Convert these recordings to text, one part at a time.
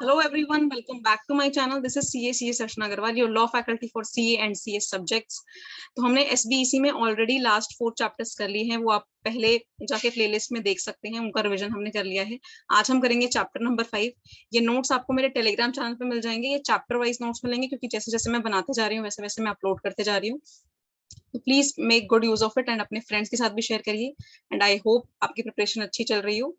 Hello everyone, welcome back to my channel. This is CA Session Agarwal, your law faculty for CA and CS subjects. तो हमने SBEC में already last 4 chapters कर लिए हैं, वो आप पहले जाके प्लेलिस्ट में देख सकते हैं, उनका रिवीजन हमने कर लिया है। आज हम करेंगे चैप्टर नंबर 5। ये नोट्स आपको मेरे टेलीग्राम चैनल पे मिल जाएंगे, ये चैप्टर वाइज नोट्स मिलेंगे क्योंकि जैसे जैसे मैं बनाते जा रही हूँ वैसे वैसे मैं अपलोड करते जा रही हूँ। तो please make good use of it and अपने फ्रेंड्स के साथ भी शेयर करिए एंड आई होप आपकी प्रिपरेशन अच्छी चल रही हो।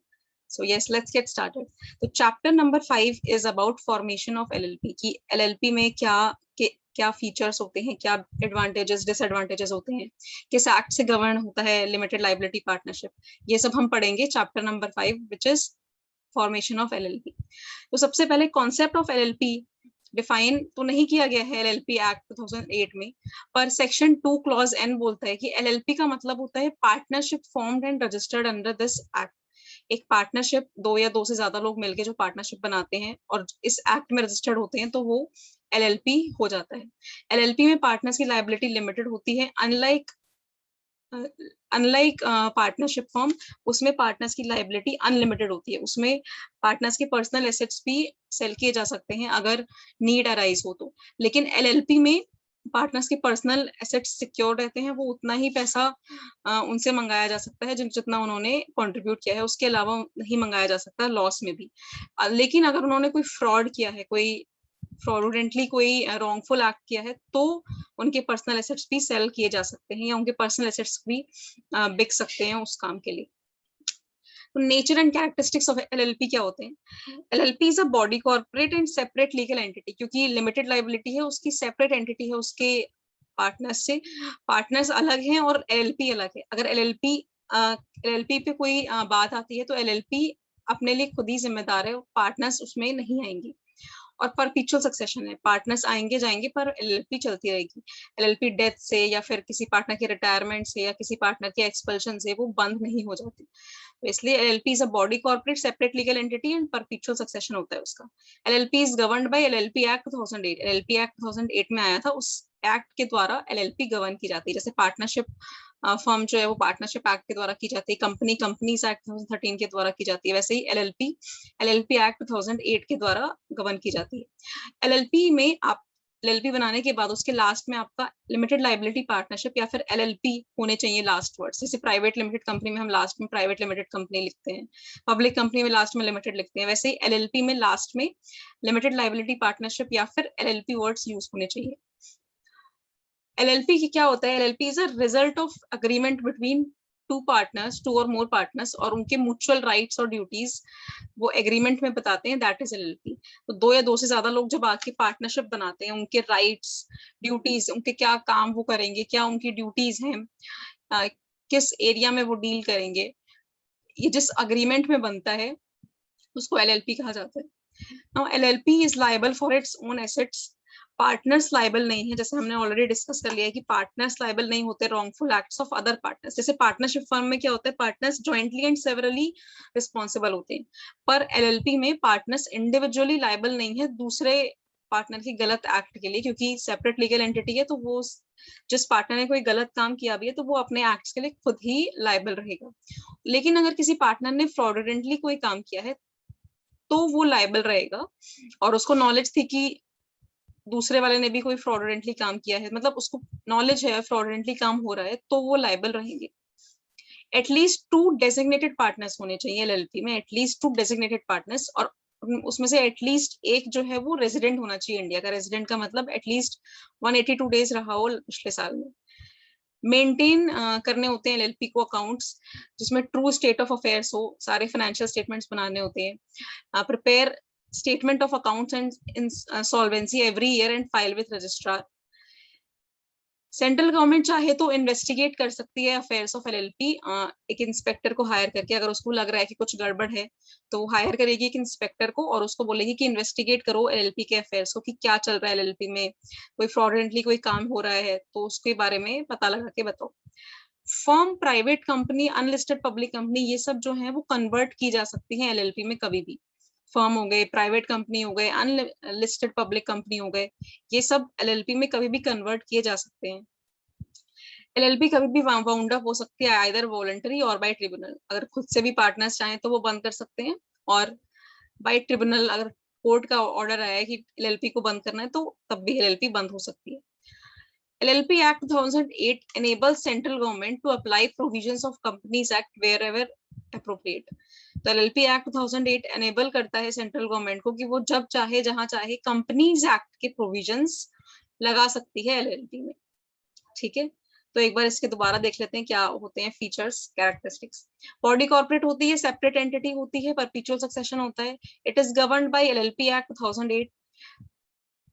So yes, let's get started. तो chapter number 5 is about formation of LLP कि LLP में क्या फीचर्स होते हैं, क्या एडवांटेजेस डिसएडवांटेजेस होते हैं, किस एक्ट से गवर्न होता है लिमिटेड लाइबिलिटी पार्टनरशिप, ये सब हम पढ़ेंगे chapter number 5 which is formation of LLP। तो सबसे पहले कॉन्सेप्ट ऑफ LLP डिफाइन तो नहीं किया गया है LLP एक्ट 2008 में, पर सेक्शन 2 क्लॉज N बोलता है कि LLP का मतलब होता है partnership formed and registered under this act. एक पार्टनरशिप, दो या दो से ज्यादा लोग मिलके जो पार्टनरशिप बनाते हैं और इस एक्ट में रजिस्टर्ड होते हैं तो वो LLP हो जाता है। LLP में पार्टनर्स की लायबिलिटी लिमिटेड होती है, अनलाइक पार्टनरशिप फॉर्म, उसमें पार्टनर्स की लायबिलिटी अनलिमिटेड होती है। उसमें पार्टनर्स के पर्सनल एसेट्स भी सेल किए जा सकते हैं अगर नीड अराइज हो तो, लेकिन LLP में पार्टनर्स के पर्सनल एसेट्स सिक्योर रहते हैं, वो उतना ही पैसा उनसे मंगाया जा सकता है जितना उन्होंने कंट्रीब्यूट किया है, उसके अलावा नहीं मंगाया जा सकता लॉस में भी। लेकिन अगर उन्होंने कोई फ्रॉड किया है, कोई फ्रॉडुडेंटली कोई रॉन्गफुल एक्ट किया है तो उनके पर्सनल एसेट्स भी सेल किए जा सकते हैं या उनके पर्सनल एसेट्स भी बिक सकते हैं उस काम के लिए। तो nature and characteristics of LLP क्या होते हैं? LLP is a body corporate and separate legal entity, क्योंकि लिमिटेड लाइबिलिटी है, उसकी सेपरेट एंटिटी है उसके पार्टनर्स से। पार्टनर्स अलग हैं और LLP अलग है। अगर LLP पे कोई बात आती है तो LLP अपने लिए खुद ही जिम्मेदार है, पार्टनर्स उसमें नहीं आएंगे। और परपिचुअल सक्सेशन है, पार्टनर्स आएंगे जाएंगे पर LLP चलती रहेगी। LLP डेथ से या फिर किसी पार्टनर के रिटायरमेंट से या किसी पार्टनर के एक्सपल्शन से वो बंद नहीं हो जाती। तो इसलिए LLP is a body corporate separate legal entity and perpetual succession होता है उसका। LLP is governed bye LLP act 2008। LLP act 2008 में आया था, उस एक्ट के द्वारा LLP गवर्न की जाती है। जैसे पार्टनरशिप फर्म जो है वो पार्टनरशिप एक्ट के द्वारा की जाती है, कंपनीज एक्ट 2013 के द्वारा की जाती है, वैसे ही LLP एक्ट 2008 के द्वारा गवर्न की जाती है। LLP में आप LLP बनाने के बाद उसके लास्ट में आपका लिमिटेड लाइबिलिटी पार्टनरशिप या फिर LLP होने चाहिए लास्ट वर्ड। जैसे प्राइवेट लिमिटेड कंपनी में हम लास्ट में प्राइवेट लिमिटेड कंपनी लिखते हैं, पब्लिक कंपनी में लास्ट में लिमिटेड लिखते हैं, वैसे ही LLP में लास्ट में लिमिटेड लाइबिलिटी पार्टनरशिप या फिर LLP वर्ड्स यूज होने चाहिए। LLP की क्या होता है? LLP is a result of agreement between two partners, two और मोर पार्टनर्स, और उनके म्यूचुअल राइट्स और ड्यूटीज वो एग्रीमेंट में बताते हैं, दैट इज LLP। तो दो या दो से ज्यादा लोग जब आके पार्टनरशिप बनाते हैं, उनके राइट्स, ड्यूटीज, उनके क्या काम वो करेंगे, क्या उनकी ड्यूटीज हैं, किस एरिया में वो डील करेंगे, ये जिस अग्रीमेंट में बनता है उसको LLP कहा जाता है। Now LLP is liable for its own assets. Partners liable नहीं है, जैसे हमने ऑलरेडी डिस्कस कर लिया है कि पार्टनर्स लाइबल नहीं होते wrongful acts of other partners. जैसे पार्टनरशिप फर्म में क्या होता है, partners jointly and severally responsible होते हैं, पर LLP में पार्टनर्स इंडिविजुअली लाइबल नहीं है दूसरे पार्टनर की गलत एक्ट के लिए, क्योंकि सेपरेट लीगल एंटिटी है, तो वो जिस पार्टनर ने कोई गलत काम किया भी है तो वो अपने एक्ट्स के लिए खुद ही लाइबल रहेगा। लेकिन अगर किसी पार्टनर ने फ्रॉडुडेंटली कोई काम किया है तो वो लाइबल रहेगा, और उसको नॉलेज थी कि दूसरे वाले ने भी कोई फ्रॉडुडेंटली काम किया है, मतलब उसको नॉलेज है फ्रॉडुडेंटली काम हो रहा है, तो वो लाइबल रहेंगे। एटलीस्ट 2 डेजिग्नेटेड पार्टनर्स होने चाहिए LLP में, एटलीस्ट 2 डेजिग्नेटेड पार्टनर्स, और उसमें से एटलीस्ट एक जो है वो रेजिडेंट होना चाहिए इंडिया का। रेजिडेंट का मतलब एटलीस्ट 182 डेज रहा हो पिछले साल में। मेंटेन करने होते हैं LLP को अकाउंट्स जिसमें ट्रू स्टेट ऑफ अफेयर्स हो, सारे फाइनेंशियल स्टेटमेंट्स बनाने होते हैं। Prepare statement of accounts and solvency every year and file with registrar. Central government चाहे तो इन्वेस्टिगेट कर सकती है अफेयर्स ऑफ LLP, एक इंस्पेक्टर को हायर करके। अगर उसको लग रहा है कि कुछ गड़बड़ है तो हायर करेगी एक इंस्पेक्टर को और उसको बोलेगी कि इन्वेस्टिगेट करो LLP के अफेयर्स को, कि क्या चल रहा है LLP में, कोई फ्रॉडुडेंटली कोई काम हो रहा है तो उसके बारे में पता लगा के बताओ। Firm, private company, unlisted public company, ये सब जो है वो कन्वर्ट की जा सकती है LLP में कभी भी। फर्म हो गए, प्राइवेट कंपनी हो गए, अनलिस्टेड पब्लिक कंपनी हो गए, ये सब LLP में कभी भी कन्वर्ट किए जा सकते हैं। LLP कभी भी वाउंड अप हो सकती है आइदर वॉलंटरी और बाय ट्रिब्यूनल। अगर खुद से भी पार्टनर्स चाहें तो वो बंद कर सकते हैं, और बाय ट्रिब्यूनल अगर कोर्ट का ऑर्डर आया है कि एलएलपी को बंद करना है, तो तब भी एलएलपी बंद हो सकती है। LLP Act 2008 enables central government to apply provisions of Companies Act wherever appropriate. तो LLP Act 2008 enable करता है सेंट्रल गवर्नमेंट को कि वो जब चाहे जहां चाहे कंपनीज एक्ट के प्रोविजंस लगा सकती है LLP में। ठीक है, तो एक बार इसके दोबारा देख लेते हैं क्या होते हैं फीचर्स, कैरेक्टरिस्टिक्स। बॉडी कॉर्पोरेट होती है, सेपरेट एंटिटी होती है, परपेचुअल सक्सेशन होता है। It is governed bye LLP Act 2008।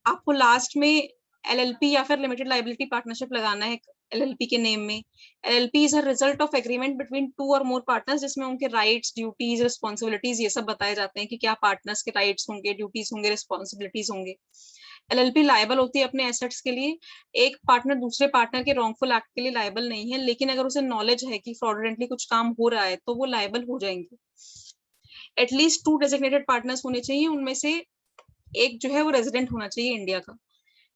आपको लास्ट में एलएलपी या फिर लिमिटेड लाइबिलिटी पार्टनरशिप लगाना है एलएलपी के नेम में। LLP is a result of agreement between 2 और मोर पार्टनर्स, जिसमें उनके राइट्स, ड्यूटीज, रिस्पॉन्सिबिलिटीज ये सब बताए जाते हैं कि क्या पार्टनर्स के राइट्स होंगे, ड्यूटीज होंगे, रिस्पॉन्सिबिलिटीज होंगे। एलएलपी लायबल होती है अपने एसेट्स के लिए। एक पार्टनर दूसरे पार्टनर के रॉन्गफुल एक्ट के लिए लायबल नहीं है, लेकिन अगर उसे नॉलेज है कि फ्रॉडुलेंटली कुछ काम हो रहा है तो वो लायबल हो जाएंगे। एटलीस्ट 2 डेजिग्नेटेड पार्टनर्स होने चाहिए, उनमें से एक जो है वो रेजिडेंट होना चाहिए इंडिया का।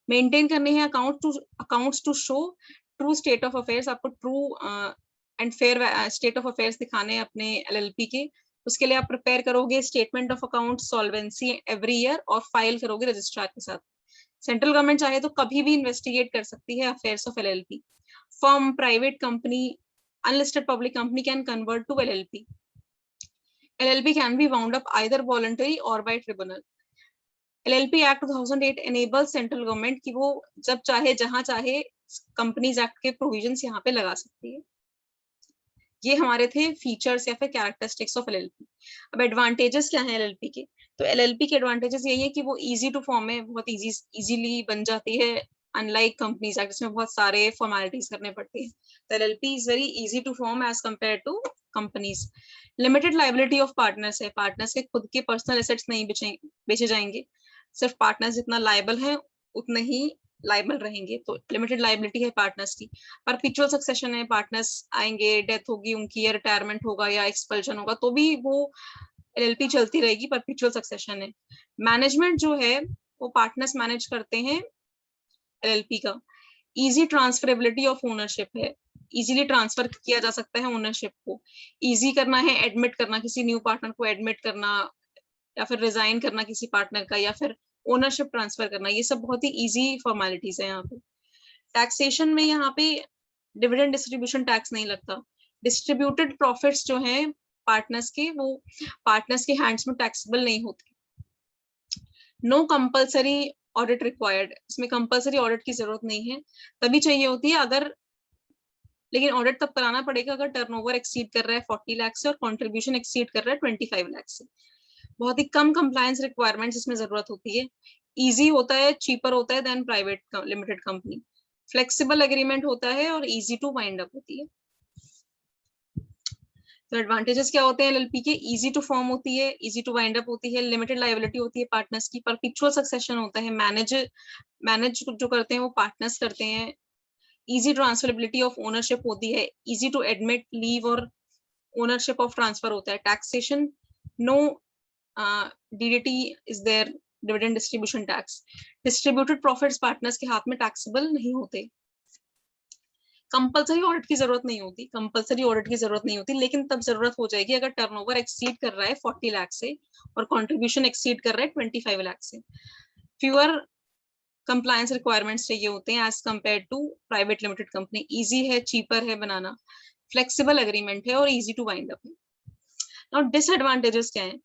मेंटेन करने हैं accounts to show true state of affairs. आपको true and fair state of affairs दिखाने हैं अपने एलएलपी के। उसके लिए आप प्रिपेयर करोगे statement of account, solvency every year और फाइल करोगे रजिस्ट्रार के साथ। सेंट्रल गवर्नमेंट चाहे तो कभी भी इन्वेस्टिगेट कर सकती है affairs of LLP. Firm, private company, unlisted public company can convert to LLP. LLP can be wound up either voluntary or by tribunal. LLP Act 2008 enables central government कि वो जब चाहे जहां चाहे कंपनीज एक्ट के प्रोविजंस यहाँ पे लगा सकती है। ये हमारे थे फीचर्स या फिर कैरेक्टरिस्टिक्स ऑफ LLP। अब एडवांटेजेस क्या हैं LLP के? तो LLP के एडवांटेजेस यही है कि वो इजी टू फॉर्म है, बहुत इजीली बन जाती है, अनलाइक कंपनीज एक्ट जिसमें बहुत सारे फॉर्मेलिटीज करने पड़ते हैं। तो LLP is very easy to form as compare to companies. Limited liability of partners है, पार्टनर्स के खुद के पर्सनल एसेट्स नहीं बेचे जाएंगे, सिर्फ पार्टनर्स जितना लायबल है उतने ही लायबल रहेंगे। तो लिमिटेड लायबिलिटी है पार्टनर्स की। परपेचुअल सक्सेशन है, पार्टनर्स आएंगे, डेथ होगी उनकी या रिटायरमेंट होगा या एक्सपल्शन होगा तो भी वो एलएलपी चलती रहेगी, परपेचुअल सक्सेशन है। मैनेजमेंट जो है वो पार्टनर्स मैनेज करते हैं एलएलपी का। इजी ट्रांसफरेबिलिटी ऑफ ओनरशिप है, इजीली ट्रांसफर किया जा सकता है ओनरशिप को। इजी करना है एडमिट करना, किसी न्यू पार्टनर को एडमिट करना या फिर रिजाइन करना किसी पार्टनर का, या फिर ओनरशिप ट्रांसफर करना, ये सब बहुत ही इजी फॉर्मेलिटीज है यहाँ पे। टैक्सेशन में यहाँ पे डिविडेंड डिस्ट्रीब्यूशन टैक्स नहीं लगता। डिस्ट्रीब्यूटेड प्रॉफिट्स जो हैं पार्टनर्स के, वो पार्टनर्स के हैंड्स में टैक्सेबल नहीं होते। नो कंपल्सरी ऑडिट रिक्वायर्ड, इसमें कंपल्सरी ऑडिट की जरूरत नहीं है, तभी चाहिए होती है अगर, लेकिन ऑडिट तब कराना पड़ेगा अगर टर्नओवर एक्सीड कर रहा है 40 लाख से और कंट्रीब्यूशन एक्सीड कर रहा है 25 लाख से। बहुत ही कम कंप्लायंस रिक्वायरमेंट्स इसमें जरूरत होती है। इजी होता है, चीपर होता है than private limited company. Flexible agreement होता है और इजी टू वाइंड अप होती है। तो एडवांटेजेस क्या होते हैं एलएलपी के? इजी टू फॉर्म होती है, इजी टू वाइंड अप होती है, लिमिटेड लायबिलिटी होती है पार्टनर्स की, परपेचुअल सक्सेशन होता है, मैनेज जो करते हैं वो पार्टनर्स करते हैं, इजी ट्रांसफरेबिलिटी ऑफ ओनरशिप होती है, इजी टू एडमिट, लीव और ओनरशिप ऑफ ट्रांसफर होता है। Taxation no DDT is there, dividend distribution tax. Distributed profits partners के हाथ में टैक्सेबल नहीं होते। कंपल्सरी ऑडिट की जरूरत नहीं होती, कंपल्सरी ऑडिट की जरूरत नहीं होती, लेकिन तब जरूरत हो जाएगी अगर टर्नओवर एक्सीड कर रहा है 40 लाख से और कंट्रीब्यूशन एक्सीड कर रहा है 25 लाख से। फ्यूअर कंप्लायंस रिक्वायरमेंट्स चाहिए होते हैं as compare to private limited company. Easy है, चीपर है बनाना, फ्लेक्सिबल एग्रीमेंट है और इजी टू वाइंड अप है। नाउ डिसएडवांटेजेस क्या है?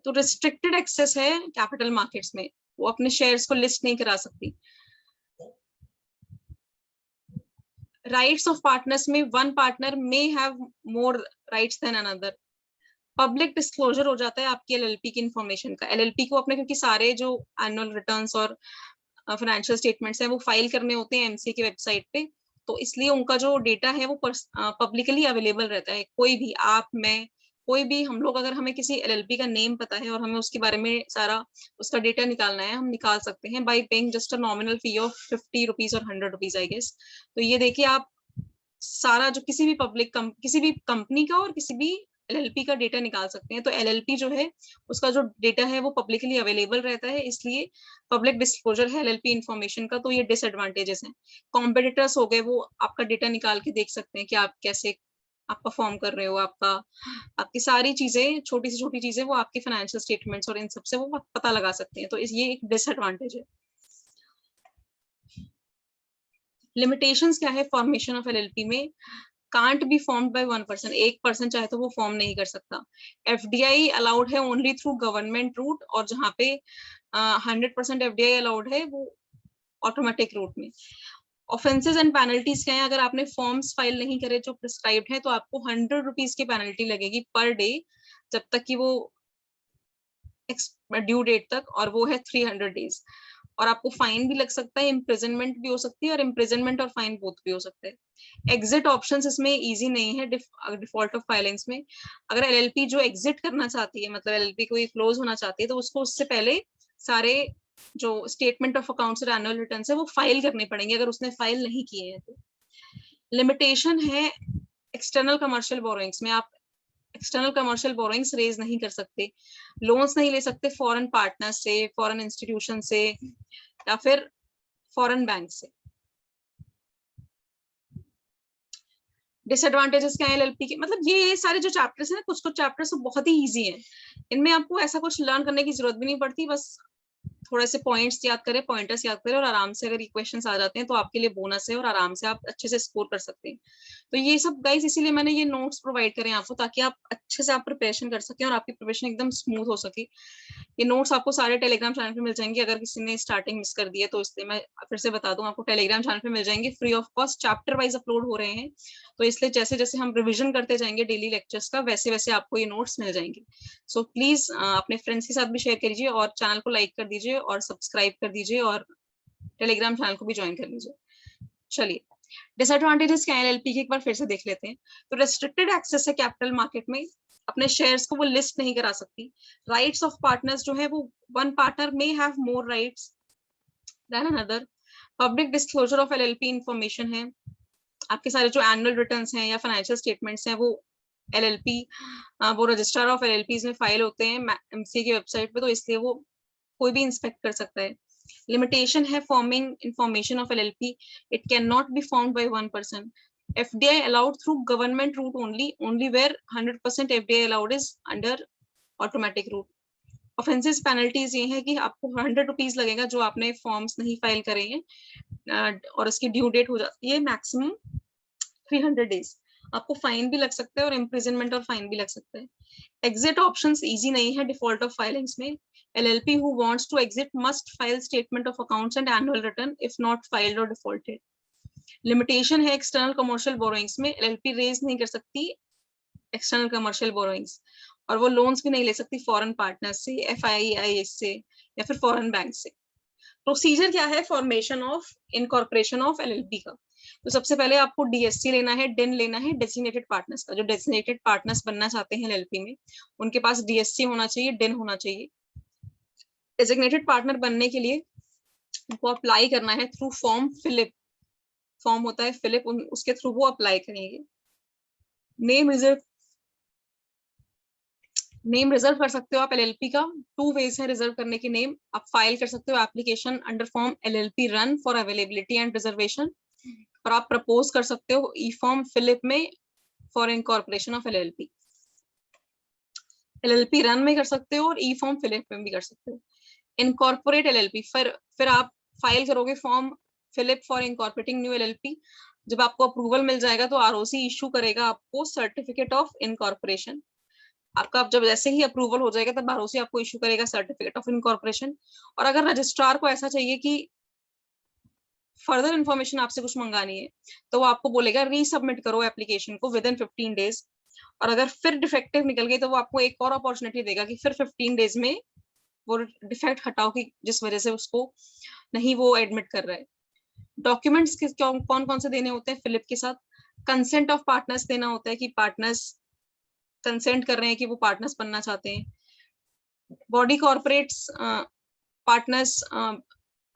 तो रिस्ट्रिक्टेड एक्सेस है कैपिटल मार्केट्स में, वो अपने शेयर्स को लिस्ट नहीं करा सकती। राइट्स ऑफ पार्टनर्स में one partner may have more rights than another. Public disclosure हो जाता है आपकी एलएलपी की इंफॉर्मेशन का। एलएलपी को अपने, क्योंकि सारे जो एनुअल रिटर्न्स और फाइनेंशियल स्टेटमेंट्स हैं वो फाइल करने होते हैं एमसी की वेबसाइट पे, तो इसलिए उनका जो डेटा है वो पब्लिकली अवेलेबल रहता है। कोई भी, आप, मैं, कोई भी, हम लोग अगर हमें किसी एलएलपी का नेम पता है और हमें उसके बारे में सारा उसका डेटा निकालना है, हम निकाल सकते हैं bye paying just a nominal fee of 50 rupees और 100 रुपीज आई गेस। तो ये देखिए आप सारा जो किसी भी किसी भी कंपनी का और किसी भी एलएलपी का डेटा निकाल सकते हैं। तो एलएलपी जो है उसका जो डेटा है वो पब्लिकली अवेलेबल रहता है, इसलिए पब्लिक डिस्क्लोजर है एलएलपी इंफॉर्मेशन का। तो ये डिसएडवांटेजेस हैं। कॉम्पिटिटर्स हो गए, वो आपका डेटा निकाल के देख सकते हैं कि आप कैसे आप परफॉर्म कर रहे हो, आपकी सारी चीजें, छोटी से छोटी चीजें वो आपके फाइनेंशियल स्टेटमेंट्स और इन सबसे वो पता लगा सकते हैं। तो ये एक डिसएडवांटेज है। लिमिटेशंस क्या है फॉर्मेशन ऑफ एलएलपी में? Can't be formed by one person, एक पर्सन चाहे तो वो फॉर्म नहीं कर सकता। एफडीआई अलाउड है ओनली थ्रू गवर्नमेंट रूट, और जहाँ पे 100% एफडीआई अलाउड है वो ऑटोमेटिक रूट में। ऑफेंसेस एंड पेनल्टीज क्या है? अगर आपने फॉर्म्स फाइल नहीं करे जो प्रिस्क्राइब्ड है तो आपको 100 रुपीज की पेनल्टी लगेगी पर डे, जब तक कि वो ड्यू डेट तक, और वो है 300 डेज। और आपको फाइन भी लग सकता है, इम्प्रिजनमेंट भी हो सकती है, और इम्प्रिजनमेंट और फाइन बोथ भी हो सकते हैं। एग्जिट ऑप्शंस इसमें इजी नहीं है डिफॉल्ट ऑफ फाइलिंग्स में। अगर एलएलपी जो एग्जिट करना चाहती है, मतलब एलएलपी कोई क्लोज होना चाहती है, तो उसको उससे पहले सारे जो स्टेटमेंट ऑफ अकाउंट्स और एनुअल रिटर्न है वो फाइल करने पड़ेंगे, अगर उसने फाइल नहीं किए हैं तो। लिमिटेशन है एक्सटर्नल कमर्शियल बोरोइंग्स में, आप एक्सटर्नल कमर्शियल बोरोइंग्स रेज नहीं कर सकते, लोन्स नहीं ले सकते फॉरेन पार्टनर से, फॉरेन इंस्टीट्यूशन से, या फिर फॉरेन बैंक से। डिसएडवांटेजेस क्या है एलएलपी के? मतलब ये सारे जो चैप्टर्स हैं ना, कुछ कुछ चैप्टर्स तो बहुत ही इजी हैं, इनमें आपको ऐसा कुछ लर्न करने की जरूरत भी नहीं पड़ती, बस थोड़े से पॉइंट्स याद करें, पॉइंटर्स याद करें, और आराम से अगर ये क्वेश्चंस आ जाते हैं तो आपके लिए बोनस है, और आराम से आप अच्छे से स्कोर कर सकते हैं। तो ये सब गाइस, इसीलिए मैंने ये नोट्स प्रोवाइड करे आपको, ताकि आप अच्छे से आप प्रिपरेशन कर सकें और आपकी प्रिपरेशन एकदम स्मूथ हो सके। ये नोट्स आपको सारे टेलीग्राम चैनल पे मिल जाएंगे, अगर किसी ने स्टार्टिंग मिस कर दी है तो इसलिए मैं फिर से बता दूं, आपको टेलीग्राम चैनल पे मिल जाएंगे, free of cost, chapter wise upload हो रहे हैं। तो इसलिए जैसे जैसे हम रिविजन करते जाएंगे डेली लेक्चर्स का, वैसे वैसे आपको ये नोट्स मिल जाएंगे। सो प्लीज अपने फ्रेंड्स के साथ भी शेयर करिए, और चैनल को लाइक कर दीजिए, और सब्सक्राइब कर दीजिए, और टेलीग्राम चैनल को भी ज्वाइन कर लीजिए। चलिए, डिसएडवांटेजेस क्या है एलएलपी के, एक बार फिर से देख लेते हैं। तो रेस्ट्रिक्टेड एक्सेस है कैपिटल मार्केट में, अपने शेयर्स को वो लिस्ट नहीं करा सकती। राइट्स ऑफ पार्टनर्स जो है वो, one partner may have more rights than another. Public disclosure of LLP information है, आपके सारे जो एनुअल रिटर्न्स हैं या फाइनेंशियल स्टेटमेंट्स हैं वो एलएलपी, वो रजिस्ट्रार ऑफ एलएलपीज में फाइल होते हैं एमसी की वेबसाइट पे, तो इसलिए वो कोई भी इंस्पेक्ट कर सकता है। Limitation है forming information of LLP. It cannot be formed by one person. FDI allowed through government route only where 100% FDI allowed is under automatic route. Offenses penalties ये है कि आपको 100 रुपीज लगेगा जो आपने फॉर्म्स नहीं फाइल करे हैं, और उसकी ड्यू डेट हो जाती है मैक्सिमम 300 डेज। आपको फाइन भी लग सकता है, और इम्प्रिजनमेंट और फाइन भी लग सकता है। एग्जिट ऑप्शंस इजी नहीं है डिफॉल्ट ऑफ फाइलिंग्स में। LLP who wants to exit must file statement of accounts and annual return if not filed or defaulted. Limitation है एक्सटर्नल कमर्शियल बोरोइंग्स में, LLP रेज नहीं कर सकती एक्सटर्नल कमर्शियल बोरोइंग्स, और वो लोन्स भी नहीं ले सकती फॉरेन पार्टनर से, FII से, या फिर फॉरेन बैंक से। प्रोसीजर क्या है formation of incorporation of LLP का? तो सबसे पहले आपको DSC लेना है, डिन लेना है, डेजिग्नेटेड पार्टनर्स का। जो डेजिग्नेटेड पार्टनर्स बनना चाहते हैं LLP में, उनके पास DSC होना चाहिए, डिन होना चाहिए। डेजिग्नेटेड पार्टनर बनने के लिए वो अप्लाई करना है थ्रू फॉर्म फिलिप, फॉर्म होता है फिलिप, उसके थ्रू वो अप्लाई करेंगे। नेम रिजर्व कर सकते हो आप LLP का, 2 वेज है रिजर्व करने की नेम। आप फाइल कर सकते हो application under form LLP run for availability and reservation, और आप प्रपोज कर सकते हो ई फॉर्म फिलिप में for incorporation of LLP। LLP run में कर सकते हो और ई फॉर्म फिलिप में भी कर सकते हो। इनकॉर्पोरेट LLP, फिर आप फाइल करोगे form FiLLiP for incorporating new LLP। जब आपको अप्रूवल मिल जाएगा तो ROC इशू करेगा आपको सर्टिफिकेट ऑफ इनकॉर्पोरेशन। आपका जब जैसे ही अप्रूवल हो जाएगा तब ROC आपको इशू करेगा सर्टिफिकेट ऑफ इनकॉर्पोरेशन। और अगर रजिस्ट्रार को ऐसा चाहिए कि फर्दर इन्फॉर्मेशन आपसे कुछ मंगानी है, तो वो आपको बोलेगा रीसबमिट करो एप्लीकेशन को विद इन 15 डेज। और अगर फिर डिफेक्टिव निकल गई तो वो आपको एक और अपॉर्चुनिटी देगा कि फिर 15 डेज में वो डिफेक्ट हटाओ कि जिस वजह से उसको नहीं वो एडमिट कर रहा है। डॉक्यूमेंट्स कौन कौन से देने होते हैं फिलिप के साथ? कंसेंट ऑफ पार्टनर्स देना होता है कि पार्टनर्स कंसेंट कर रहे हैं कि वो पार्टनर्स बनना चाहते हैं। बॉडी कॉर्पोरेट्स पार्टनर्स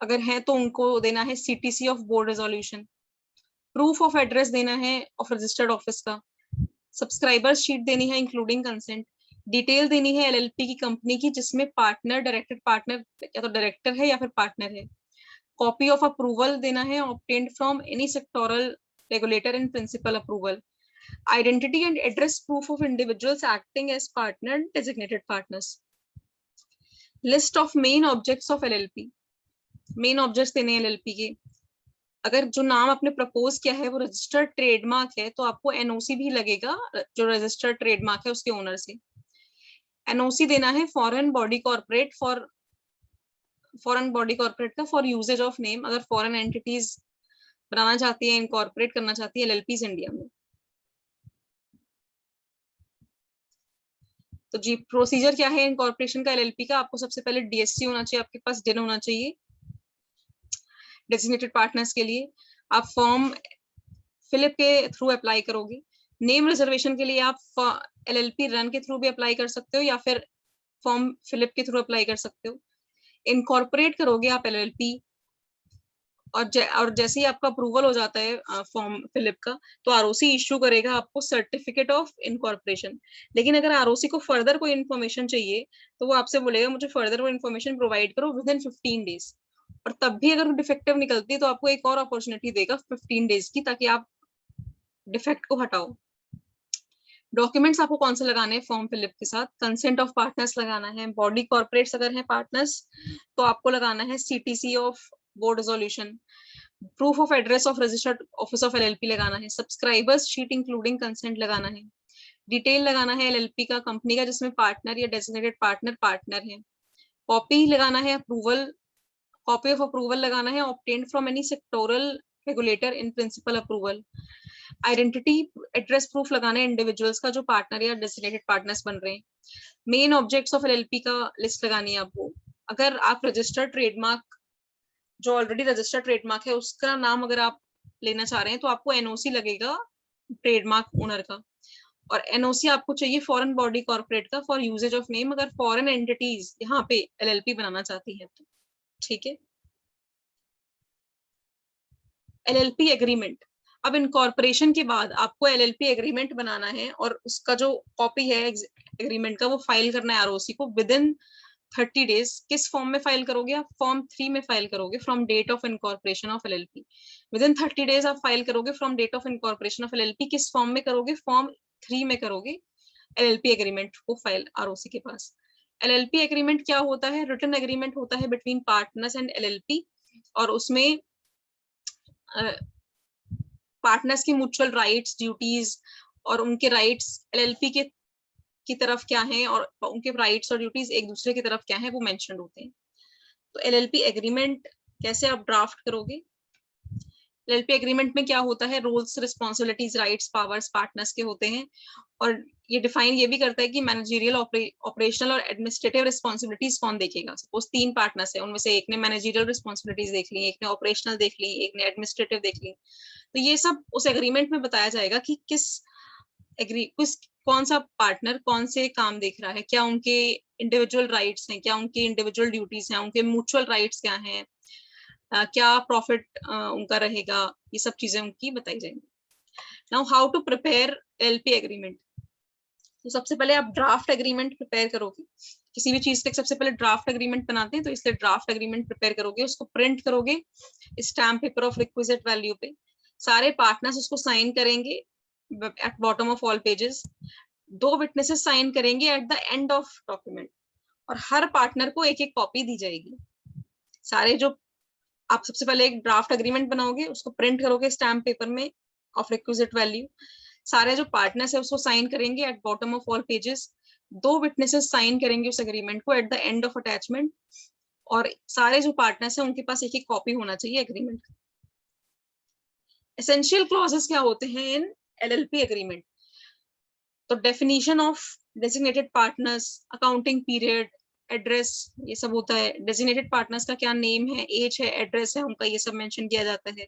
अगर है तो उनको देना है CTC of board resolution. Proof of address देना है ऑफ रजिस्टर्ड ऑफिस का। सब्सक्राइबर शीट देनी है इंक्लूडिंग कंसेंट। डिटेल देनी है LLP की कंपनी की जिसमें पार्टनर, डायरेक्टेड पार्टनर या तो डायरेक्टर है या फिर पार्टनर है। कॉपी ऑफ अप्रूवल देना है obtained from any sectoral regulator in principle approval. Identity and address proof of individuals acting as partner and designated partners. List of main objects of LLP. Main objects देने हैं LLP के. अगर जो नाम आपने propose किया है वो रजिस्टर्ड ट्रेडमार्क है तो आपको एनओसी भी लगेगा जो रजिस्टर्ड ट्रेडमार्क है उसके ओनर से. एनओसी देना है फॉरेन बॉडी कॉर्पोरेट का फॉर यूजेज ऑफ नेम. अगर फॉरेन एंटिटीज बनाना चाहती है, इनकॉर्पोरेट करना चाहती है एलएलपीज इंडिया में. तो जी प्रोसीजर क्या है इनकॉर्पोरेशन का एलएलपी का. आपको सबसे पहले डीएससी होना चाहिए, आपके पास डिन होना चाहिए. डेजिग्नेटेड पार्टनर्स के लिए आप फॉर्म फिलिप के थ्रू अप्लाई करोगे. नेम रिजर्वेशन के लिए आप एलएलपी रन के थ्रू भी अप्लाई कर सकते हो या फिर फॉर्म फिलिप के थ्रू अप्लाई कर सकते हो. इनकॉर्पोरेट करोगे आप एलएलपी और जैसे ही आपका अप्रूवल हो जाता है फॉर्म फिलिप का तो आरओसी इश्यू करेगा आपको सर्टिफिकेट ऑफ इनकॉर्पोरेशन. लेकिन अगर आरओसी को फर्दर कोई इन्फॉर्मेशन चाहिए तो वो आपसे बोलेगा मुझे फर्दर वो इन्फॉर्मेशन प्रोवाइड करो विद इन 15 डेज. और तब भी अगर डिफेक्टिव निकलती है तो आपको एक और अपॉर्चुनिटी देगा 15 डेज की ताकि आप डिफेक्ट को हटाओ. डॉक्यूमेंट्स आपको कौन से लगाने हैं फॉर्म फिलिप के साथ. कंसेंट ऑफ पार्टनर्स लगाना है. बॉडी कॉर्पोरेट्स अगर हैं पार्टनर्स तो आपको लगाना है CTC of board resolution. Proof of address of registered office of LLP लगाना है. सब्सक्राइबर्स शीट इंक्लूडिंग कंसेंट लगाना है. डिटेल लगाना है एलएलपी का, कंपनी का जिसमें पार्टनर या डेजिग्नेटेड पार्टनर है. कॉपी लगाना है कॉपी ऑफ अप्रूवल लगाना है obtained from any sectoral regulator in principle approval. Identity address proof लगाना है इंडिविजुअल्स का जो पार्टनर या डेजिग्नेटेड पार्टनर्स बन रहे हैं. मेन ऑब्जेक्ट्स ऑफ एलएलपी का लिस्ट लगानी है आपको. अगर आप रजिस्टर्ड ट्रेडमार्क जो ऑलरेडी रजिस्टर्ड ट्रेडमार्क है उसका नाम अगर आप लेना चाह रहे हैं तो आपको एनओसी लगेगा ट्रेडमार्क ओनर का. और एनओसी आपको चाहिए फॉरेन बॉडी कॉर्पोरेट का फॉर यूजेज ऑफ नेम अगर फॉरेन एंटिटीज यहाँ पे एलएलपी बनाना चाहती है तो. ठीक है. LLP agreement. अब इनकॉर्पोरेशन के बाद आपको एलएलपी एग्रीमेंट बनाना है और उसका जो कॉपी है एग्रीमेंट का वो फाइल करना है आरओसी को विद इन 30 डेज. किस फॉर्म में फाइल करोगे आप. फॉर्म 3 में फाइल करोगे from date of incorporation of LLP. Within 30 days आप फाइल करोगे from date of incorporation of LLP. किस फॉर्म में करोगे. फॉर्म 3 में करोगे एलएलपी एग्रीमेंट को फाइल आरओसी के पास. एलएलपी एग्रीमेंट क्या होता है. रिटन एग्रीमेंट होता है बिटवीन पार्टनर्स एंड एलएलपी और उसमें पार्टनर्स की म्यूचुअल राइट्स ड्यूटीज और उनके राइट्स एलएलपी की तरफ क्या है और उनके राइट्स और ड्यूटीज एक दूसरे की तरफ क्या है वो मेंशन होते हैं. तो एलएलपी एग्रीमेंट कैसे आप ड्राफ्ट करोगे. एलएलपी एग्रीमेंट में क्या होता है. Roles responsibilities rights powers partners के होते हैं और ये डिफाइन ये भी करता है कि मैनेजरियल ऑपरेशनल और एडमिनिस्ट्रेटिव रिस्पॉन्सिबिलिटीज कौन देखेगा. सपोज 3 पार्टनर्स है उनमें से एक ने मैनेजरियल रिस्पॉन्सिबिलिटीज देख ली, एक ने ऑपरेशनल देख ली, एक ने एडमिनिस्ट्रेटिव देख ली. तो ये सब उस एग्रीमेंट में बताया जाएगा कि कौन सा पार्टनर कौन से काम देख रहा है, क्या उनके इंडिविजुअल राइट्स हैं, क्या उनके इंडिविजुअल ड्यूटीज हैं, उनके म्यूचुअल राइट्स क्या हैं, क्या प्रॉफिट उनका रहेगा. ये सब चीजें उनकी बताई जाएंगी. Now how to prepare LP agreement. तो सबसे पहले आप ड्राफ्ट एग्रीमेंट प्रिपेयर करोगे. किसी भी चीज का सबसे पहले ड्राफ्ट एग्रीमेंट बनाते हैं तो इसलिए ड्राफ्ट एग्रीमेंट प्रिपेयर करोगे. उसको प्रिंट करोगे stamp paper of requisite value पे. सारे पार्टनर्स उसको साइन करेंगे at bottom of all pages. 2 witnesses sign करेंगे at the end of document और हर पार्टनर को एक एक कॉपी दी जाएगी. सारे जो आप सबसे पहले एक ड्राफ्ट एग्रीमेंट बनाओगे उसको प्रिंट करोगे स्टैम्प पेपर में ऑफ रिक्विजिट वैल्यू. सारे जो पार्टनर्स है उसको साइन करेंगे at bottom of all pages. 2 witnesses sign करेंगे उस एग्रीमेंट को at the end of attachment और सारे जो पार्टनर्स हैं उनके पास एक एक कॉपी होना चाहिए एग्रीमेंट का. एसेंशियल क्लॉजेस क्या होते हैं इन एलएलपी एग्रीमेंट. तो definition of designated partners, accounting period, address, ये सब होता है. डेजिग्नेटेड पार्टनर्स का क्या नेम है, एज है, एड्रेस है उनका, ये सब मेंशन किया जाता है.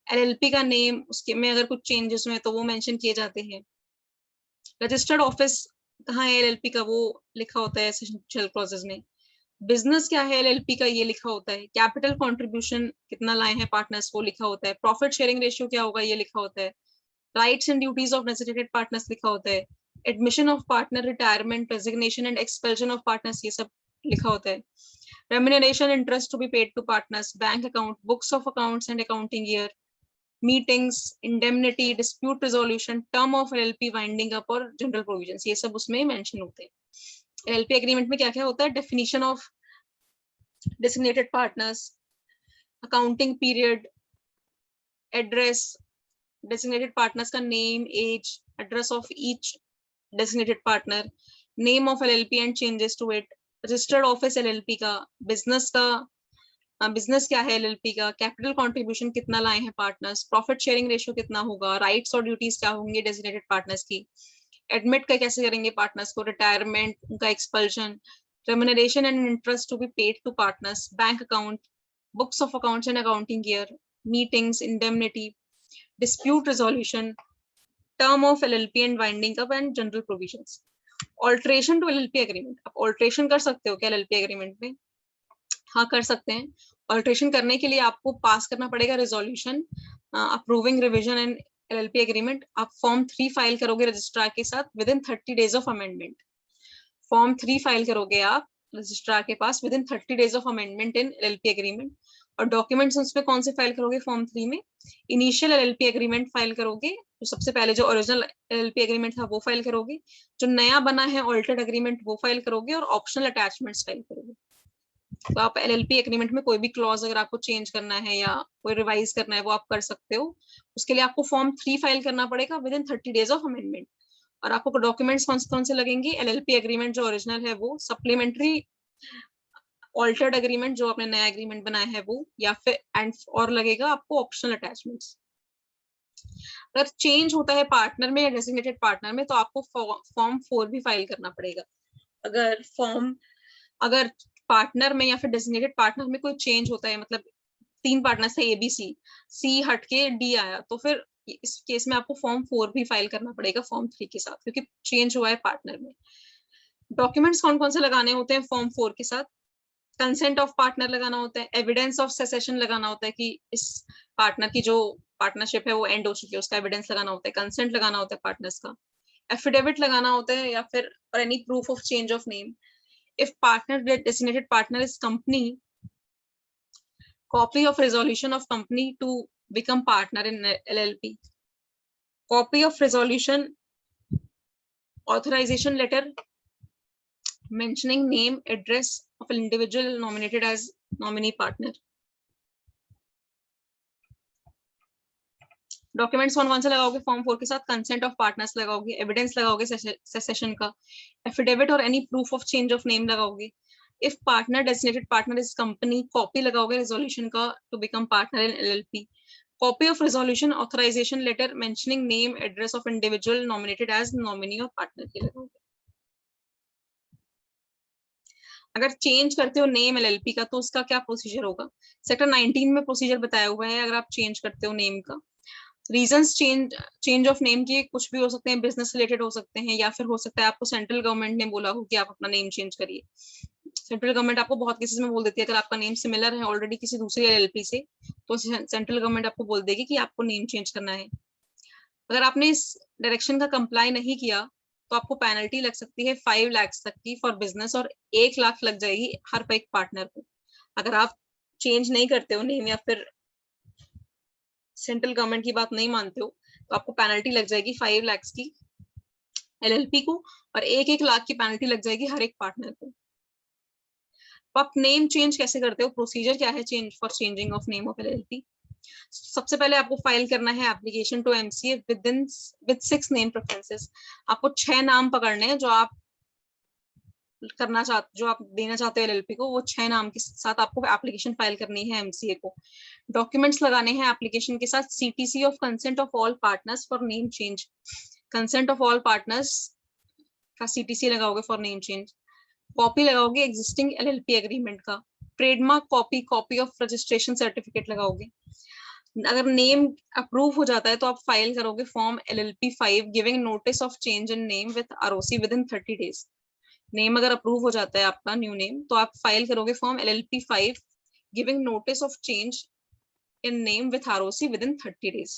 एलएलपी का नेम उसके में अगर कुछ चेंजेस हुए तो वो मेंशन किए जाते हैं. रजिस्टर्ड ऑफिस कहाँ है एलएलपी का वो लिखा होता है एसेंशियल क्लॉजेस में. बिजनेस क्या है एलएलपी का ये लिखा होता है. कैपिटल कंट्रीब्यूशन कितना लाए हैं पार्टनर्स वो लिखा होता है. प्रॉफिट शेयरिंग रेशियो क्या होगा ये लिखा होता है. Rights and duties of designated partners लिखा होता है. Admission of partner, retirement, resignation and expulsion of partners ये सब लिखा होता है. Remuneration interest to be paid to partners, bank account, books of accounts and accounting year, meetings, indemnity, dispute resolution, term of LLP, winding up और general provisions, ये सब उसमें mention होते हैं। एलएलपी एग्रीमेंट में क्या क्या होता है? Definition of designated partners, accounting period, address, designated partners का name, age, address of each designated partner, name of LLP and changes to it, registered office LLP का, बिजनेस का, बिजनेस क्या है एलएलपी का, कैपिटल कंट्रीब्यूशन कितना लाए हैं partners, profit sharing ratio कितना होगा, राइट्स और ड्यूटीज क्या होंगे डेसिग्नेटेड पार्टनर्स की, एडमिट का कैसे करेंगे पार्टनर्स को, रिटायरमेंट, उनका expulsion, remuneration and interest to be paid to partners, bank account, books of accounts and accounting year, meetings, indemnity, dispute resolution, term of LLP and winding up and general provisions. Alteration to LLP agreement. आप alteration कर सकते हो क्या LLP agreement में? हाँ, कर सकते हैं। Alteration करने के लिए आपको पास करना पड़ेगा resolution approving revision and LLP agreement. आप form 3 फाइल करोगे रजिस्ट्रार के साथ within 30 days of amendment. Form 3 file करोगे आप रजिस्ट्रार के पास within 30 days of amendment in LLP agreement. और डॉक्यूमेंट्स उसमें कौन से फाइल करोगे फॉर्म 3 में? इनिशियल एलएलपी एग्रीमेंट फाइल करोगे, जो सबसे पहले जो ओरिजिनल एलएलपी एग्रीमेंट था वो फाइल करोगे, जो नया बना है ऑल्टर्ड एग्रीमेंट वो फाइल करोगे, और ऑप्शनल अटैचमेंट्स फाइल करोगे। तो आप एलएलपी एग्रीमेंट में कोई भी क्लॉज अगर आपको चेंज करना है या कोई रिवाइज करना है वो आप कर सकते हो। उसके लिए आपको फॉर्म 3 फाइल करना पड़ेगा with in 30 days of amendment. और आपको डॉक्यूमेंट्स कौन से लगेंगे? एलएलपी एग्रीमेंट जो ओरिजिनल है वो, सप्लीमेंट्री ऑल्टर्ड एग्रीमेंट जो आपने नया एग्रीमेंट बनाया है वो, या फिर एंड और लगेगा आपको ऑप्शनल अटैचमेंट्स। अगर चेंज होता है पार्टनर में या डेसिग्नेटेड पार्टनर में तो आपको फॉर्म 4 भी फाइल करना पड़ेगा। अगर पार्टनर में या फिर डेसिग्नेटेड पार्टनर में कोई चेंज होता है, मतलब 3 पार्टनर थे एबीसी, सी हट के डी आया, तो फिर इस केस में आपको फॉर्म 4 भी फाइल करना पड़ेगा फॉर्म 3 के साथ, क्योंकि चेंज हुआ है पार्टनर में। डॉक्यूमेंट्स कौन से लगाने होते हैं फॉर्म 4 के साथ? कंसेंट ऑफ पार्टनर लगाना होता है, एविडेंस ऑफ सेसेशन लगाना होता है कि इस पार्टनर की जो पार्टनरशिप है वो एंड हो चुकी है, उसका एविडेंस लगाना होता है, कंसेंट लगाना होता है पार्टनर्स का, एफिडेविट लगाना होता है, या फिर और any proof of change of name. If partner designated partner is company, copy of resolution of company to become partner in LLP, copy of resolution, authorisation letter mentioning name, address of an individual nominated as nominee partner. Documents कौन से लगाओगे form 4 के साथ? Consent of partners लगाओगे, evidence लगाओगे cessation का, affidavit और any proof of change of name लगाओगे। If partner designated partner is company, copy लगाओगे रेजोल्यूशन का to become partner in LLP, copy of resolution, authorisation letter mentioning name, address of individual nominated as nominee और partner के लगाओगे। अगर change करते हो name LLP का तो उसका क्या प्रोसीजर होगा? सेक्टर 19 में प्रोसीजर बताया हुआ है। अगर आप चेंज करते हो नेम का, रीजंस चेंज ऑफ नेम के कुछ भी हो सकते हैं, बिजनेस रिलेटेड हो सकते हैं, या फिर हो सकता है आपको सेंट्रल गवर्नमेंट ने बोला हो कि आप अपना नेम चेंज करिए। सेंट्रल गवर्नमेंट आपको बहुत केसेस में बोल देती है, अगर आपका नेम सिमिलर है ऑलरेडी किसी दूसरी एलएलपी से, तो सेंट्रल गवर्नमेंट आपको बोल देगी कि आपको नेम चेंज करना है। अगर आपने इस डायरेक्शन का कंप्लाई नहीं किया तो आपको पेनल्टी लग सकती है 5 लाख तक की फॉर बिजनेस, और 1 लाख लग जाएगी हर एक पार्टनर को। अगर आप चेंज नहीं करते हो नेम या फिर सेंट्रल गवर्नमेंट की बात नहीं मानते हो तो आपको पेनल्टी लग जाएगी 5 लाख की एलएलपी को, और 1-1 लाख की पेनल्टी लग जाएगी हर एक पार्टनर को। तो आप नेम चेंज कैसे करते हो? प्रोसीजर क्या है change for changing of name of LLP? सबसे पहले आपको फाइल करना है application to MCA with 6 name preferences. आपको 6 नाम पकड़ने हैं जो आप देना चाहते हो एलएलपी को, वो 6 नाम के साथ आपको एप्लीकेशन फाइल करनी है एमसीए को। डॉक्यूमेंट्स लगाने हैं एप्लीकेशन के साथ, CTC of consent of all partners for name change, consent of all partners का सीटीसी लगाओगे फॉर नेम चेंज, कॉपी लगाओगे एग्जिस्टिंग एलएलपी एग्रीमेंट का, trademark copy of registration certificate लगाओगे। अगर नेम अप्रूव हो जाता है तो आप फाइल करोगे form LLP 5 giving notice of change in name with ROC with in 30 days. Name अगर अप्रूव हो जाता है आपका न्यू नेम तो आप फाइल करोगे form LLP 5 giving notice of change in name with ROC with in 30 days.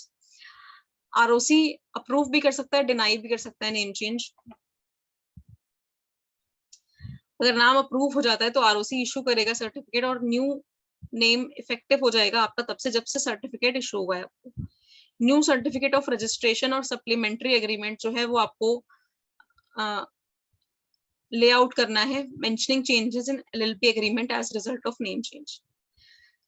ROC approve भी कर सकता है, डिनाई भी कर सकता है नेम चेंज। अगर नाम अप्रूव हो जाता है तो आरओसी इशू करेगा सर्टिफिकेट, और न्यू नेम इफेक्टिव हो जाएगा आपका तब से जब से सर्टिफिकेट इशू हुआ है आपको। न्यू सर्टिफिकेट ऑफ रजिस्ट्रेशन और सप्लीमेंट्री एग्रीमेंट जो है वो आपको लेआउट करना है, mentioning changes in LLP agreement as result of name change.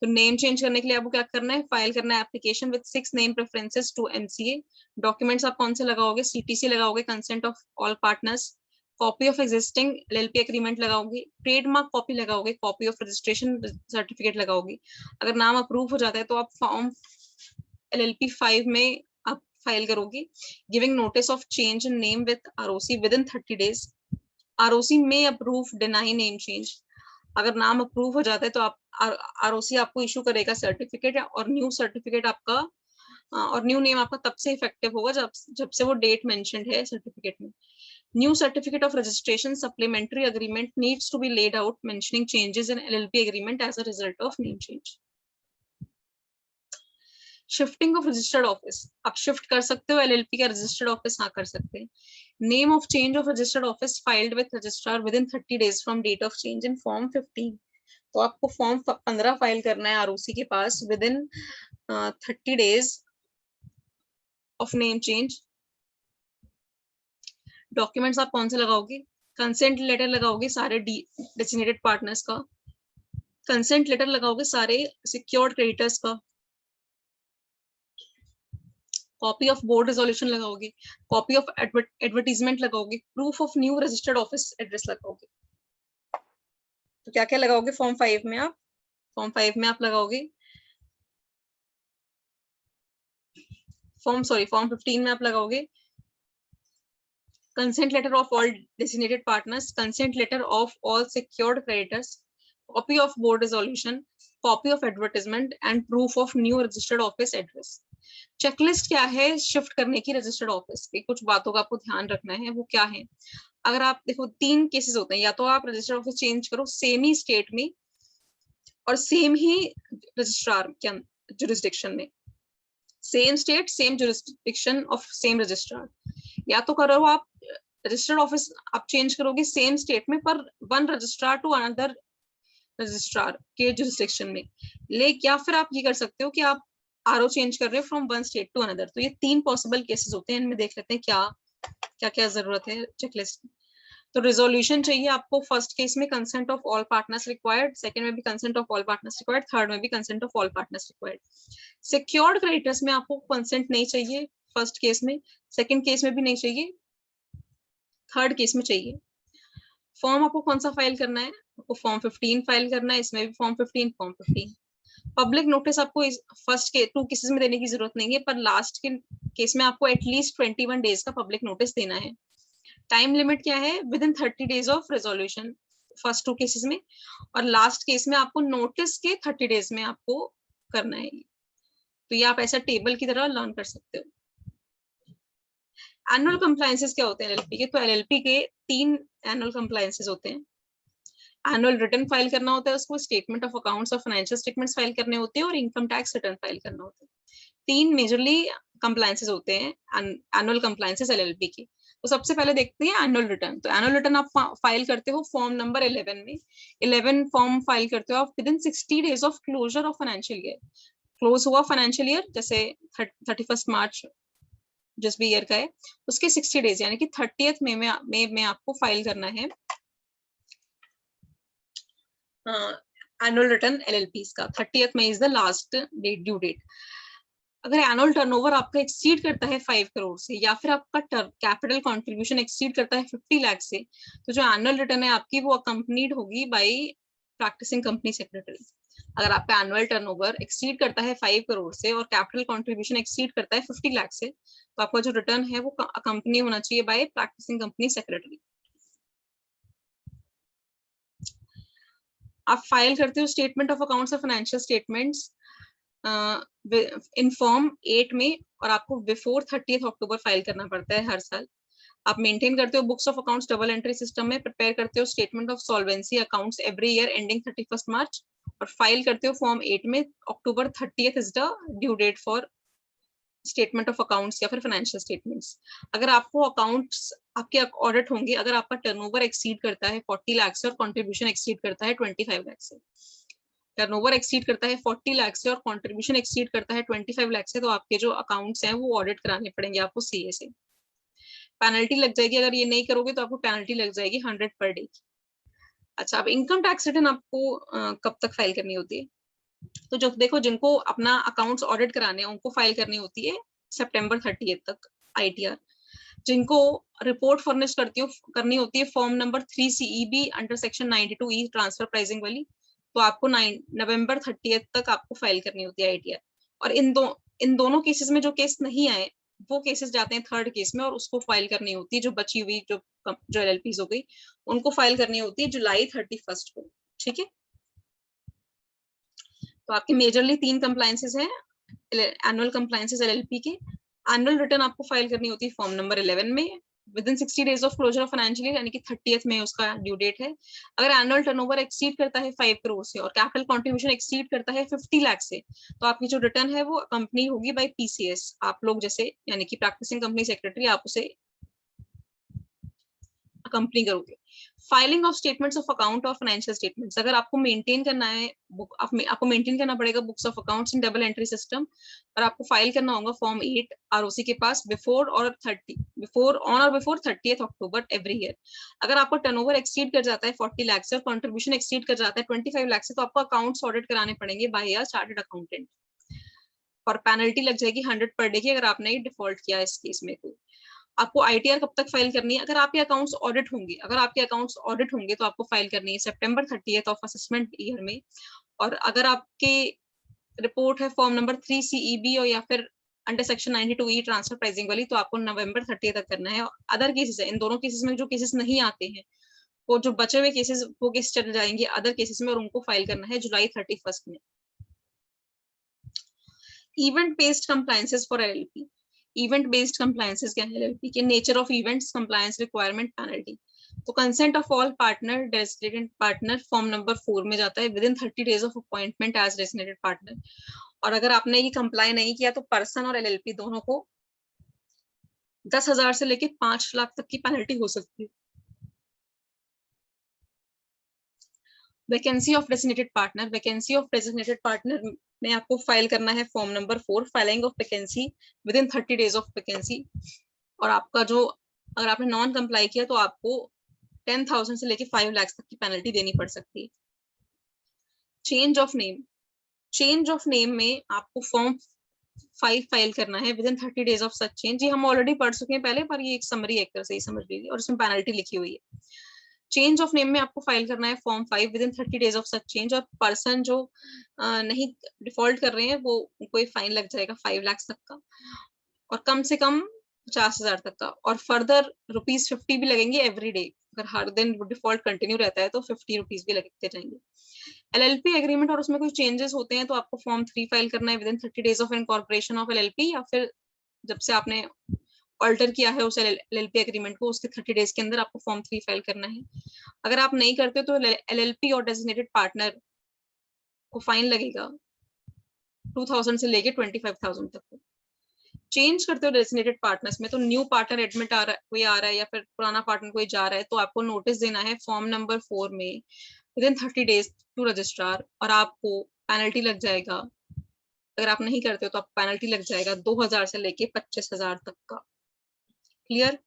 तो नेम चेंज करने के लिए आपको क्या करना है, फाइल करना है application with 6 name preferences to MCA. Documents आप कौन से लगाओगे, सीटीसी लगाओगे, consent of all partners, copy of existing LLP agreement लगाओगे, ट्रेडमार्क कॉपी लगाओगे, कॉपी ऑफ रजिस्ट्रेशन सर्टिफिकेट लगाओगे। अगर नाम अप्रूव हो जाता है तो आप फॉर्म एलएलपी 5 में आप फाइल करोगे, giving notice of change in name with ROC with in 30 days. ROC में अप्रूव डिनाई नेम चेंज। अगर नाम अप्रूव हो जाता है तो आप आरओसी आपको इशू करेगा सर्टिफिकेट, और न्यू सर्टिफिकेट आपका और न्यू नेम आपका तब से इफेक्टिव होगा जब से वो डेट मेंशन्ड है सर्टिफिकेट में। New certificate of registration supplementary agreement needs to be laid out mentioning changes in LLP agreement as a result of name change. Shifting of registered office, आप शिफ्ट कर सकते हो एलएलपी का registered office, हाँ कर सकते हैं। Name of change of registered office filed with registrar within 30 days from date of change in form 15। तो आपको फॉर्म 15 फाइल करना है आरओसी के पास within 30 days of name change. Documents आप कौन से लगाओगे, कंसेंट लेटर लगाओगे सारे डेजिग्नेटेड पार्टनर्स का, कंसेंट लेटर लगाओगे सारे सिक्योर्ड क्रेडिटर्स का, कॉपी ऑफ बोर्ड रेजोल्यूशन लगाओगे, कॉपी ऑफ एडवर्टीजमेंट लगाओगे, proof of new registered office address लगाओगे। तो क्या क्या लगाओगे फॉर्म 5 में, आप फॉर्म 5 में आप लगाओगे फॉर्म 15 में आप लगाओगे consent letter of all designated partners, consent letter of all secured creditors, copy of board resolution, copy of advertisement and proof of new registered office address। Checklist क्या है शिफ्ट करने की रजिस्टर्ड ऑफिस की, कुछ बातों का आपको ध्यान रखना है, वो क्या है। अगर आप देखो 3 केसेस होते हैं, या तो आप रजिस्टर्ड ऑफिस चेंज करो सेम ही स्टेट में और सेम ही रजिस्ट्रार के जुरिस्डिक्शन में, same state same jurisdiction of same registrar, या तो करो आप रजिस्टर्ड ऑफिस आप चेंज करोगे सेम स्टेट में पर one registrar to another registrar के जुरिस्डिक्शन में, या फिर आप ये कर सकते हो कि आप आरओ चेंज कर रहे हो from one state to another. तो ये 3 पॉसिबल केसेस होते हैं, इनमें देख लेते हैं क्या क्या जरूरत है चेकलिस्ट। तो रिजोल्यूशन चाहिए आपको, फर्स्ट केस में consent of all partners required, second में भी consent of all partners required, third में भी consent of all partners required. Secured creditors में आपको कंसेंट नहीं चाहिए फर्स्ट केस में, सेकंड केस में भी नहीं चाहिए, थर्ड केस में चाहिए। फॉर्म आपको कौन सा फाइल करना है, आपको फॉर्म 15 फाइल करना है, इसमें भी फॉर्म 15। पब्लिक नोटिस आपको फर्स्ट के 2 केसेस में देने की जरूरत नहीं है, पर लास्ट के केस में आपको एटलीस्ट 21 डेज का पब्लिक नोटिस देना है। टाइम लिमिट क्या है, within 30 days of resolution first 2 cases में, और लास्ट केस में आपको नोटिस के 30 डेज में आपको करना है। तो ये आप ऐसा टेबल की तरह लर्न कर सकते हो। एनुअल कंप्लायंसेस क्या होते हैं एलएलपी के, तो एलएलपी के 3 एनुअल कंप्लायंसेस होते हैं। एनुअल रिटर्न फाइल करना होता है उसको, स्टेटमेंट ऑफ अकाउंट्स और फाइनेंशियल स्टेटमेंट्स फाइल करने होते हैं, और इनकम टैक्स रिटर्न फाइल करना होता है। 3 मेजरली कंप्लायंसेस होते हैं एनुअल कंप्लायंसेस एलएलपी की। तो सबसे पहले देखते हैं एनुअल रिटर्न। तो एनुअल रिटर्न आप फाइल करते हो फॉर्म नंबर 11 में। 11 फॉर्म फाइल करते हो आप within 60 days of closure of financial year. Close हुआ फाइनेंशियल ईयर, जैसे 31 मार्च जिस भी ईयर का है, उसके 60 डेज यानी कि 30th मई में आपको फाइल करना है एनुअल रिटर्न एलएलपीस का। 30th May is the last date, due date. अगर एनुअल टर्नओवर आपका एक्सीड करता है 5 करोड़ से, या फिर आपका कैपिटल कंट्रीब्यूशन एक्सीड करता है 50 लाख से, तो जो एनुअल रिटर्न है आपकी वो अकम्पनीड होगी बाय प्रैक्टिसिंग कंपनी सेक्रेटरी। अगर आपका एनुअल टर्नओवर एक्सीड करता है 5 करोड़ से और कैपिटल कंट्रीब्यूशन एक्सीड करता है 50 लाख से, तो आपका जो रिटर्न है वो अकम्पनी होना चाहिए बाय प्रैक्टिसिंग कंपनी सेक्रेटरी। आप फाइल करते हो स्टेटमेंट ऑफ अकाउंट्स और फाइनेंशियल स्टेटमेंट्स इन फॉर्म 8 में, और आपको बिफोर 30th अक्टूबर फाइल करना पड़ता है हर साल। आप मेंटेन करते हो books of accounts double entry system में, प्रिपेयर करते हो statement of solvency accounts every year ending 31 March, और फाइल करते हो फॉर्म 8 में। October 30th is the due date for statement of accounts या फिर फाइनेंशियल स्टेटमेंट्स। अगर आपको अकाउंट्स आपके ऑडिट होंगे अगर आपका टर्नओवर एक्सीड करता है 40 लाख से और कंट्रीब्यूशन एक्सीड करता है 25 लाख से। टर्नओवर एक्सीड करता है 40 लाख से और कंट्रीब्यूशन एक्सीड करता है 25 लाख से, तो आपके जो अकाउंट्स हैं वो ऑडिट कराने पड़ेंगे आपको सीए से। पेनल्टी लग जाएगी, अगर ये नहीं करोगे तो आपको पेनल्टी लग जाएगी 100 पर डे की। अच्छा, अब इनकम टैक्स रिटर्न आपको कब तक फाइल करनी होती है? तो जो देखो, जिनको अपना अकाउंट्स ऑडिट कराने हैं उनको फाइल करनी होती है सितंबर 30 तक आईटीआर। जिनको रिपोर्ट फर्निश करनी होती है form number 3 CEB under section 92E transfer pricing वाली, तो आपको नवंबर 30 तक आपको फाइल करनी होती है आईटीआर। और इन दोनों केसेस में जो केस नहीं आए वो केसेस जाते हैं थर्ड केस में, और उसको फाइल करनी होती है जो बची हुई जो एलएलपीज हो गई उनको फाइल करनी होती है जुलाई 31 को। ठीक है, तो आपके मेजरली 3 कंप्लायंसेस हैं एनुअल कंप्लायंसेस एलएलपी के। एनुअल रिटर्न आपको फाइल करनी होती है फॉर्म नंबर 11 में within 60 days of closure of financial year, यानी कि 30th में उसका ड्यू डेट है। अगर एनुअल टर्नओवर एक्सीड करता है 5 करोड़ से और कैपिटल कंट्रीब्यूशन एक्सीड करता है 50 लाख से, तो आपकी जो रिटर्न है वो कंपनी होगी बाय पीसीएस। आप लोग जैसे यानी कि प्रैक्टिसिंग कंपनी सेक्रेटरी आप उसे कंपनी करोगे। Filing of statements of account और फाइनेंशियल स्टेटमेंट्स, अगर आपको मेंटेन करना है आपको मेंटेन करना पड़ेगा books of accounts in double entry system, और आपको फाइल करना होगा फॉर्म 8 आरओसी के पास बिफोर ऑन और बिफोर 30th अक्टूबर एवरी ईयर। अगर आपका टर्नओवर एक्सीड कर जाता है 40 लाख से और कंट्रीब्यूशन एक्सीड कर जाता है 25 लाख से, तो आपको अकाउंट्स ऑडिट कराने पड़ेंगे बाय अ चार्टर्ड अकाउंटेंट, और पेनल्टी लग जाएगी 100 पर डे की अगर आपने डिफॉल्ट किया इस केस में। तो आपको आईटीआर कब तक फाइल करनी है? अगर आपके अकाउंट्स ऑडिट होंगे तो आपको फाइल करनी है सितंबर 30th ऑफ असेसमेंट ईयर में। और अगर आपके रिपोर्ट है फॉर्म नंबर 3 सीईबी और या फिर under section 92E transfer pricing वाली, तो आपको नवंबर 30 तक करना है। अदर केसेस है, इन दोनों केसेस में जो केसेस नहीं आते हैं वो जो बचे हुए केसेस वो केस चल जाएंगे अदर केसेस में, और उनको फाइल करना है जुलाई 31 में। Event based compliances for LLP. Event based compliances क्या है एलएलपी के? Nature of events, compliance requirement, penalty. तो consent of all partner designated partner form number 4 में जाता है within 30 days of appointment as designated partner. और अगर आपने ये कंप्लाई नहीं किया तो पर्सन और एलएलपी दोनों को 10,000 से लेकर 5 लाख तक की पेनल्टी हो सकती है। Vacancy of designated partner. Vacancy of designated partner में आपको फाइल करना है form number 4 filing of vacancy with in 30 days of vacancy. और आपका जो अगर आपने नॉन कंप्लाई किया तो आपको 10,000 से लेके 5 लाख तक की पेनल्टी देनी पड़ सकती है। Change of name. Change of name में आपको फॉर्म 5 फाइल करना है within 30 days of such change. ये हम ऑलरेडी पढ़ चुके हैं पहले, पर ये एक समरी एक तरह से ही समझ लीजिए, और इसमें पेनल्टी लिखी हुई है। चेंज ऑफ नेम में आपको फाइल करना है form 5 with in 30 days of such change, और पर्सन जो नहीं डिफॉल्ट कर रहे हैं वो कोई फाइन लग जाएगा 5 लाख तक का, और कम से कम 50,000 तक का, और फर्दर ₹50 भी लगेंगे एवरी डे। अगर हर दिन डिफॉल्ट कंटिन्यू रहता है तो ₹50 भी लगते जाएंगे। एलएलपी एग्रीमेंट और उसमें कोई चेंजेस होते हैं तो आपको फॉर्म 3 फाइल करना है within 30 days of incorporation of LLP, या फिर जब से आपने ऑल्टर किया है उस एलएलपी एग्रीमेंट को उसके 30 डेज के अंदर आपको फॉर्म 3 फाइल करना है। अगर आप नहीं करते तो एलएलपी और डेजिग्नेटेड पार्टनर को फाइन लगेगा 2,000 से लेके 25,000 तक। चेंज करते हो डेजिग्नेटेड पार्टनर्स में, तो न्यू पार्टनर एडमिट कोई आ रहा है या फिर पुराना पार्टनर कोई जा रहा है, तो आपको नोटिस देना है फॉर्म नंबर 4 में within 30 days to registrar, और आपको पेनल्टी लग जाएगा। अगर आप नहीं करते हो तो आपको पेनल्टी लग जाएगा 2,000 से लेके 25,000 तक का। क्लियर?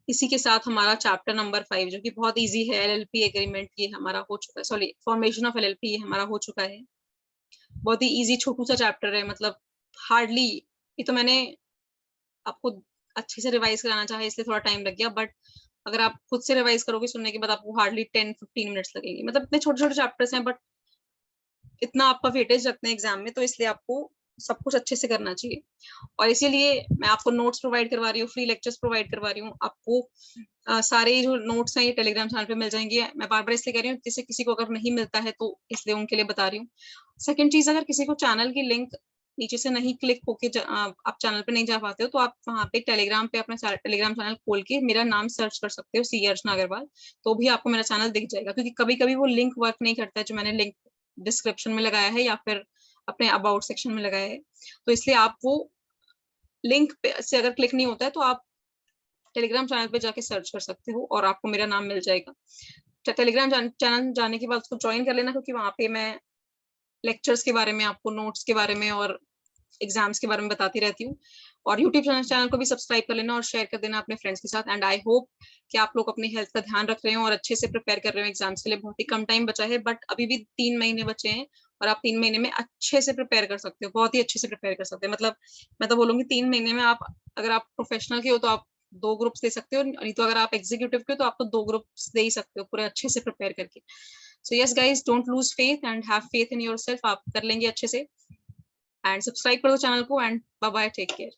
इसी के साथ हमारा चैप्टर नंबर 5 जो कि बहुत इजी है, एलएलपी एग्रीमेंट, ये हमारा हो चुका है। सॉरी, फॉर्मेशन ऑफ एलएलपी ये हमारा हो चुका है। बहुत ही इजी छोटू सा चैप्टर है, मतलब हार्डली, ये तो मैंने आपको अच्छे से रिवाइज कराना चाहा इसलिए थोड़ा टाइम लग गया, बट अगर आप खुद से रिवाइज करोगे सुनने के बाद आपको हार्डली 10-15 मिनट्स लगेंगे। मतलब इतने छोटे छोटे चैप्टर्स हैं बट इतना आपका वेटेज रखते हैं एग्जाम में, तो इसलिए आपको सब कुछ अच्छे से करना चाहिए। और इसीलिए मैं आपको नोट्स प्रोवाइड करवा रही हूँ, फ्री लेक्चर्स प्रोवाइड करवा रही हूँ आपको। सारे जो नोट्स हैं ये टेलीग्राम चैनल पे मिल जाएंगे। मैं बार बार इसलिए कह रही हूँ जिससे किसी को अगर नहीं मिलता है तो इसलिए उनके लिए बता रही हूँ। सेकंड चीज, अगर किसी को चैनल की लिंक नीचे से नहीं क्लिक होके आप चैनल पे नहीं जा पाते हो तो आप वहाँ पे टेलीग्राम पे अपना टेलीग्राम चैनल खोल के मेरा नाम सर्च कर सकते हो, सी अर्चना अग्रवाल, तो भी आपको मेरा चैनल दिख जाएगा। क्योंकि कभी कभी वो लिंक वर्क नहीं करता है जो मैंने लिंक डिस्क्रिप्शन में लगाया है या फिर अपने अबाउट सेक्शन में लगाया है, तो इसलिए आप वो लिंक से अगर क्लिक नहीं होता है तो आप टेलीग्राम चैनल पे जाके सर्च कर सकते हो और आपको मेरा नाम मिल जाएगा। टेलीग्राम चैनल जाने के बाद उसको ज्वाइन कर लेना, क्योंकि वहाँ पे मैं लेक्चर्स के बारे में, आपको नोट्स के बारे में और एग्जाम्स के बारे में बताती रहती हूँ। और यूट्यूब चैनल को भी सब्सक्राइब कर लेना और शेयर कर देना अपने फ्रेंड्स के साथ। एंड आई होप कि आप लोग अपनी हेल्थ का ध्यान रख रहे हो और अच्छे से प्रिपेयर कर रहे हो एग्जाम्स के लिए। बहुत ही कम टाइम बचा है, बट अभी भी 3 महीने बचे हैं और आप 3 महीने में अच्छे से प्रिपेयर कर सकते हो, बहुत ही अच्छे से प्रिपेयर कर सकते हो। मतलब मैं तो बोलूंगी 3 महीने में आप, अगर आप प्रोफेशनल के हो तो आप 2 ग्रुप्स दे सकते हो, नहीं तो अगर आप एग्जीक्यूटिव के हो तो आप तो 2 ग्रुप्स दे ही सकते हो पूरे अच्छे से प्रिपेयर करके। So yes guys, don't lose faith and have faith in yourself, आप कर लेंगे अच्छे से। एंड सब्सक्राइब करो चैनल को and bye bye, take care.